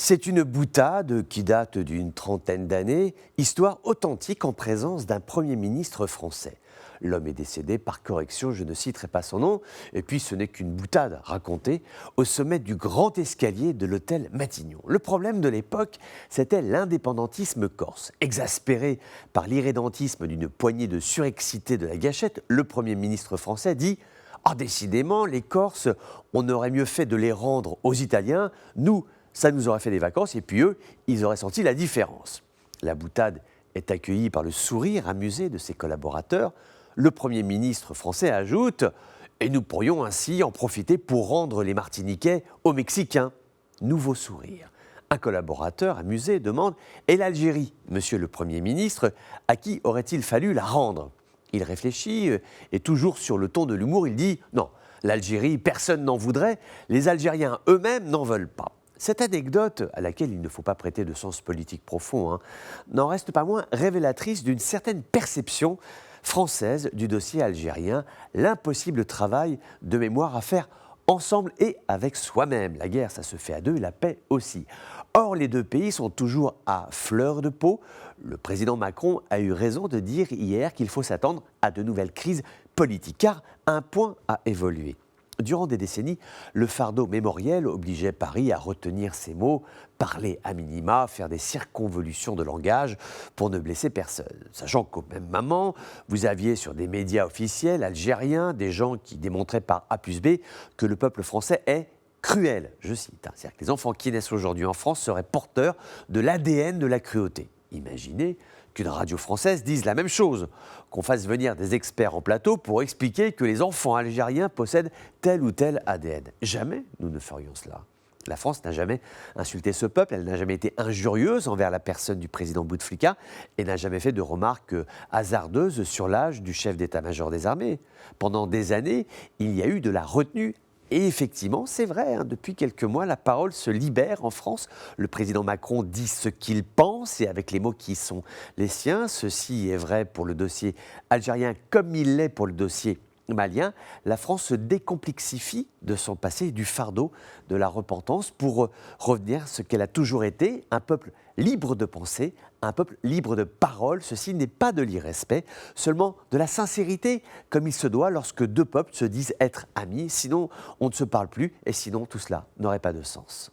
C'est une boutade qui date d'une trentaine d'années, histoire authentique en présence d'un Premier ministre français. L'homme est décédé, par correction, je ne citerai pas son nom, et puis ce n'est qu'une boutade racontée au sommet du grand escalier de l'hôtel Matignon. Le problème de l'époque, c'était l'indépendantisme corse. Exaspéré par l'irrédentisme d'une poignée de surexcités de la gâchette, le Premier ministre français dit « Ah, décidément, les Corses, on aurait mieux fait de les rendre aux Italiens, nous, ça nous aurait fait des vacances, et puis eux, ils auraient senti la différence. » La boutade est accueillie par le sourire amusé de ses collaborateurs. Le Premier ministre français ajoute « Et nous pourrions ainsi en profiter pour rendre les Martiniquais aux Mexicains. » Nouveau sourire. Un collaborateur amusé demande « Et l'Algérie, monsieur le Premier ministre, à qui aurait-il fallu la rendre ?» Il réfléchit et toujours sur le ton de l'humour, il dit « Non, l'Algérie, personne n'en voudrait, les Algériens eux-mêmes n'en veulent pas. » Cette anecdote, à laquelle il ne faut pas prêter de sens politique profond, n'en reste pas moins révélatrice d'une certaine perception française du dossier algérien, l'impossible travail de mémoire à faire ensemble et avec soi-même. La guerre, ça se fait à deux, la paix aussi. Or, les deux pays sont toujours à fleur de peau. Le président Macron a eu raison de dire hier qu'il faut s'attendre à de nouvelles crises politiques, car un point a évolué. Durant des décennies, le fardeau mémoriel obligeait Paris à retenir ses mots, parler à minima, faire des circonvolutions de langage pour ne blesser personne. Sachant qu'au même moment, vous aviez sur des médias officiels algériens des gens qui démontraient par A plus B que le peuple français est cruel, je cite. C'est-à-dire que les enfants qui naissent aujourd'hui en France seraient porteurs de l'ADN de la cruauté. Imaginez qu'une radio française dise la même chose, qu'on fasse venir des experts en plateau pour expliquer que les enfants algériens possèdent tel ou tel ADN. Jamais nous ne ferions cela. La France n'a jamais insulté ce peuple, elle n'a jamais été injurieuse envers la personne du président Bouteflika et n'a jamais fait de remarques hasardeuses sur l'âge du chef d'état-major des armées. Pendant des années, il y a eu de la retenue. Et effectivement, c'est vrai, depuis quelques mois, la parole se libère en France. Le président Macron dit ce qu'il pense et avec les mots qui sont les siens. Ceci est vrai pour le dossier algérien comme il l'est pour le dossier malien. La France se décomplexifie de son passé et du fardeau de la repentance pour revenir à ce qu'elle a toujours été, un peuple libre de pensée, un peuple libre de parole. Ceci n'est pas de l'irrespect, seulement de la sincérité, comme il se doit lorsque deux peuples se disent être amis. Sinon, on ne se parle plus et sinon, tout cela n'aurait pas de sens.